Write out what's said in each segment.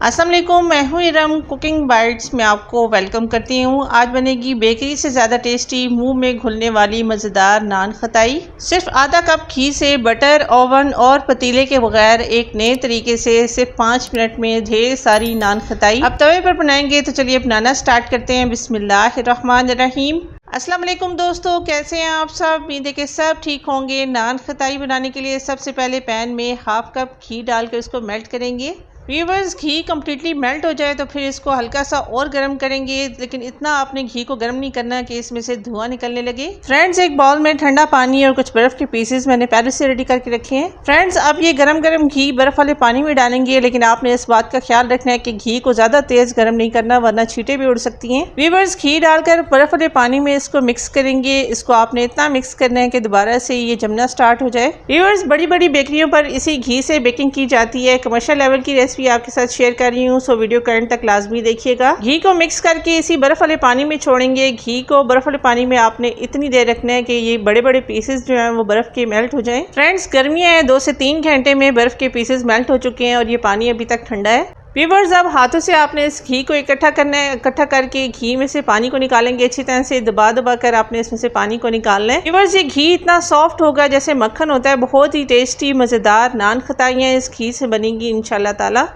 अस्सलाम वालेकुम, मैं हूँ इरम। कुकिंग बाइट्स में आपको वेलकम करती हूँ। आज बनेगी बेकरी से ज़्यादा टेस्टी, मुंह में घुलने वाली मज़ेदार नान खताई। सिर्फ आधा कप घी से बटर, ओवन और पतीले के बगैर एक नए तरीके से सिर्फ 5 मिनट में ढेर सारी नान खताई अब तवे पर बनाएंगे। तो चलिए बनाना स्टार्ट करते हैं। बिस्मिल्लाहिर्रहमानिर्रहीम। अस्सलाम वालेकुम दोस्तों, कैसे हैं आप सब? उम्मीद है कि सब ठीक होंगे। नान खताई बनाने के लिए सबसे पहले पैन में हाफ कप घी डालकर इसको मेल्ट करेंगे। व्यूवर्स, घी कम्प्लीटली मेल्ट हो जाए तो फिर इसको हल्का सा और गर्म करेंगे, लेकिन इतना आपने घी को गर्म नहीं करना कि इसमें से धुआं निकलने लगे। फ्रेंड्स, एक बाउल में ठंडा पानी और कुछ बर्फ के पीसेस मैंने पहले से रेडी करके रखे हैं। फ्रेंड्स, अब ये गरम गरम घी बर्फ वाले पानी में डालेंगे, लेकिन आपने इस बात का ख्याल रखना है कि घी को ज्यादा तेज गर्म नहीं करना, वरना छींटे भी उड़ सकती हैं। व्यूवर्स, घी डालकर बर्फ वाले पानी में इसको मिक्स करेंगे। इसको आपने इतना मिक्स करना है कि दोबारा से ये जमना स्टार्ट हो जाए। व्यूवर्स, बड़ी बड़ी बेकरियों पर इसी घी से बेकिंग की जाती है। कमर्शियल लेवल की रेसिपी आपके साथ शेयर कर रही हूँ, सो वीडियो करंट तक लाजमी देखिएगा। घी को मिक्स करके इसी बर्फ वाले पानी में छोड़ेंगे। घी को बर्फ वाले पानी में आपने इतनी देर रखना है कि ये बड़े बड़े पीसेस जो हैं वो बर्फ के मेल्ट हो जाएं। फ्रेंड्स, गर्मियां हैं, 2 से 3 घंटे में बर्फ के पीसेस मेल्ट हो चुके हैं और ये पानी अभी तक ठंडा है। व्यूवर्स, अब हाथों से आपने इस घी को इकट्ठा करना है। इकट्ठा करके घी में से पानी को निकालेंगे। अच्छी तरह से दबा दबा कर आपने इसमें से पानी को निकालना है। व्यूवर्स, ये घी इतना सॉफ्ट होगा जैसे मक्खन होता है। बहुत ही टेस्टी मज़ेदार नान खताइयाँ इस घी से बनेंगी इंशाल्लाह ताला।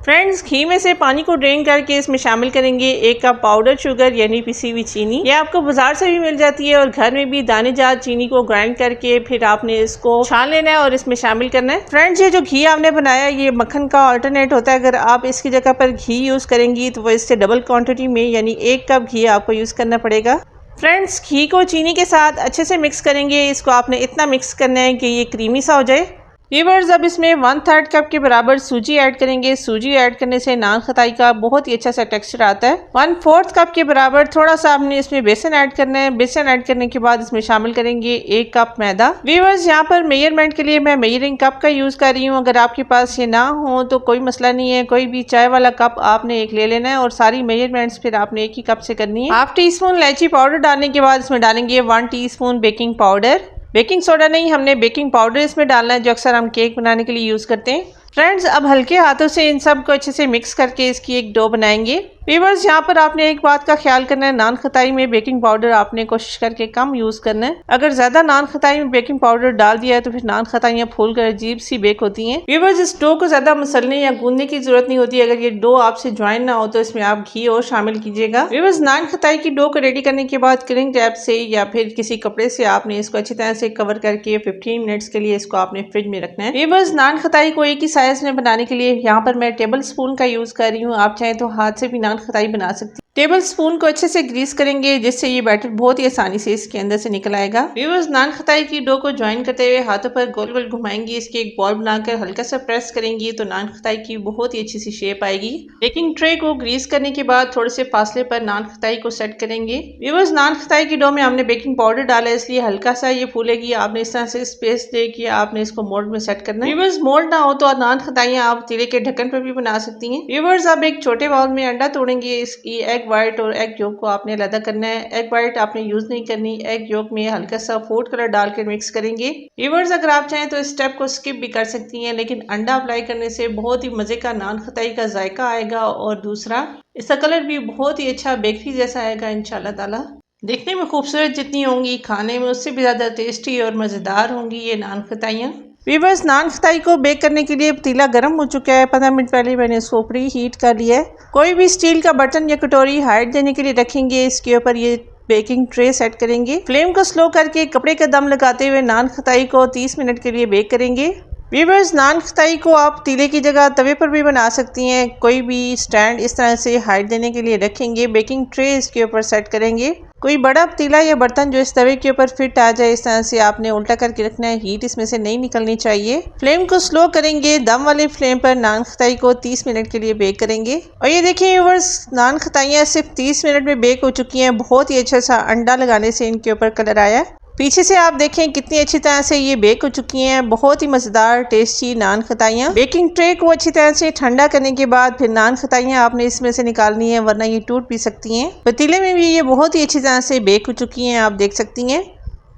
फ्रेंड्स, घी में से पानी को ड्रेन करके इसमें शामिल करेंगे 1 कप पाउडर शुगर यानी पिसी हुई चीनी। ये आपको बाजार से भी मिल जाती है और घर में भी दानेदार चीनी को ग्राइंड करके फिर आपने इसको छान लेना है और इसमें शामिल करना है। फ्रेंड्स, ये जो घी आपने बनाया ये मक्खन का अल्टरनेट होता है। अगर आप इसकी जगह पर घी यूज़ करेंगी तो वो इससे डबल क्वान्टिटी में यानी 1 कप घी आपको यूज़ करना पड़ेगा। फ्रेंड्स, घी को चीनी के साथ अच्छे से मिक्स करेंगे। इसको आपने इतना मिक्स करना है कि ये क्रीमी सा हो जाए। व्यूवर्स, अब इसमें 1/3 कप के बराबर सूजी ऐड करेंगे। सूजी ऐड करने से नान खताई का बहुत ही अच्छा सा टेक्सचर आता है। 1/4 कप के बराबर थोड़ा सा आपने इसमें बेसन ऐड करना है। बेसन ऐड करने के बाद इसमें शामिल करेंगे 1 कप मैदा। व्यूवर्स, यहाँ पर मेजरमेंट के लिए मैं मेजरिंग कप का यूज कर रही हूँ। अगर आपके पास ये ना हो तो कोई मसला नहीं है, कोई भी चाय वाला कप आपने एक ले लेना है और सारी मेजरमेंट्स फिर आपने एक ही कप से करनी है। हाफ टी स्पून इलायची पाउडर डालने के बाद इसमें डालेंगे 1 teaspoon baking powder. Baking soda नहीं, हमने बेकिंग पाउडर इसमें डालना है जो अक्सर हम केक बनाने के लिए यूज़ करते हैं। फ्रेंड्स, अब हल्के हाथों से इन सब को अच्छे से मिक्स करके इसकी एक डो बनाएंगे। व्यूवर्स, यहाँ पर आपने एक बात का ख्याल करना है, नान खताई में बेकिंग पाउडर आपने कोशिश करके कम यूज़ करना है। अगर ज़्यादा नान खताई में बेकिंग पाउडर डाल दिया है तो फिर नान खताइयाँ फूल कर अजीब सी बेक होती हैं। व्यूवर्स, इस डो को ज़्यादा मसलने या गूंदने की जरूरत नहीं होती। अगर ये डो आपसे ज्वाइन ना हो तो इसमें आप घी और शामिल कीजिएगा। व्यूवर्स, नान खताई की डो को रेडी करने के बाद क्लिंग टैप से या फिर किसी कपड़े से आपने इसको अच्छी तरह से कवर करके 15 मिनट्स के लिए इसको आपने फ्रिज में रखना है। व्यूवर्स, नान खताई को एक ही साइज में बनाने के लिए यहाँ पर मैं टेबल स्पून का यूज़ कर रही हूँ। आप चाहें तो हाथ से भी नान खताई बना सकती हैं। टेबल स्पून को अच्छे से ग्रीस करेंगे जिससे ये बैटर बहुत ही आसानी से इसके अंदर से निकल आएगा। व्यूवर्स, नान खताई की डो को ज्वाइन करते हुए हाथों पर गोल गोल घुमाएंगे। इसकी एक बॉल बनाकर हल्का सा प्रेस करेंगी तो नान खताई की बहुत ही अच्छी सी शेप आएगी। बेकिंग ट्रे को ग्रीस करने के बाद थोड़े से फासले पर नान खताई को सेट करेंगे। व्यूवर्स, नान खताई की डो में हमने बेकिंग पाउडर डाला है इसलिए हल्का सा ये फूलेगी। आपने इस तरह से स्पेस दे के आपने इसको मोल्ड में सेट करना है। व्यूवर्स, मोल्ड ना हो तो नान खताइयाँ आप तीले के ढक्कन पर भी बना सकती हैं। व्यूवर्स, अब एक छोटे बाउल में अंडा तोड़ेंगे। इसकी एग वाइट और एग योक को आपने अलग करना है। एग वाइट आपने यूज नहीं करनी। एग योक में हल्का सा फूड कलर डालकर मिक्स करेंगे। व्यूवर्स, अगर आप चाहें तो इस स्टेप को स्किप भी कर सकती हैं, लेकिन अंडा अप्लाई करने से बहुत ही मजे का नान खताई का जायका आएगा और दूसरा इसका कलर भी बहुत ही अच्छा बेकरी जैसा आएगा इंशाल्लाह ताला। देखने में खूबसूरत जितनी होंगी, खाने में उससे भी ज्यादा टेस्टी और मजेदार होंगी ये नान खताइयाँ। व्यूवर्स, नान खताई को बेक करने के लिए पतीला गर्म हो चुका है। 15 मिनट पहले मैंने इसको प्री हीट कर लिया है। कोई भी स्टील का बर्तन या कटोरी हाइट देने के लिए रखेंगे। इसके ऊपर ये बेकिंग ट्रे सेट करेंगे। फ्लेम को स्लो करके कपड़े का दम लगाते हुए नान खताई को 30 मिनट के लिए बेक करेंगे। व्यूवर्स, नान खताई को आप तीले की जगह तवे पर भी बना सकती हैं। कोई भी स्टैंड इस तरह से हाइट देने के लिए रखेंगे। बेकिंग ट्रे इसके ऊपर सेट करेंगे। कोई बड़ा पतीला या बर्तन जो इस तवे के ऊपर फिट आ जाए इस तरह से आपने उल्टा करके रखना है। हीट इसमें से नहीं निकलनी चाहिए। फ्लेम को स्लो करेंगे। दम वाली फ्लेम पर नान खताई को 30 मिनट के लिए बेक करेंगे। और ये देखिए व्यूवर्स, नान खताइयाँ सिर्फ 30 मिनट में बेक हो चुकी हैं। बहुत ही अच्छा सा अंडा लगाने से इनके ऊपर कलर आया है। पीछे से आप देखें कितनी अच्छी तरह से ये बेक हो चुकी हैं। बहुत ही मज़ेदार टेस्टी नान खताइयाँ। बेकिंग ट्रे को अच्छी तरह से ठंडा करने के बाद फिर नान खताइयाँ आपने इसमें से निकालनी है, वरना ये टूट भी सकती हैं। पतीले में भी ये बहुत ही अच्छी तरह से बेक हो चुकी हैं, आप देख सकती हैं।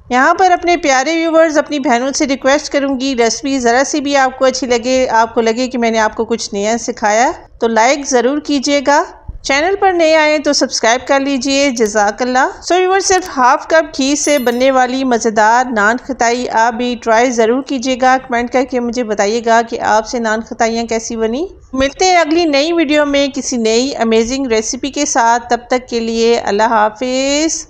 यहाँ पर अपने प्यारे व्यूवर्स, अपनी बहनों से रिक्वेस्ट करूँगी, रेसिपी ज़रा सी भी आपको अच्छी लगे, आपको लगे कि मैंने आपको कुछ नया सिखाया, तो लाइक ज़रूर कीजिएगा। चैनल पर नए आए तो सब्सक्राइब कर लीजिए। जज़ाकल्लाह। सो व्यूअर्स, सिर्फ हाफ कप घी से बनने वाली मज़ेदार नान खताई आप भी ट्राई ज़रूर कीजिएगा। कमेंट करके मुझे बताइएगा कि आपसे नान खताइयाँ कैसी बनी। मिलते हैं अगली नई वीडियो में किसी नई अमेजिंग रेसिपी के साथ। तब तक के लिए अल्लाह हाफिज़।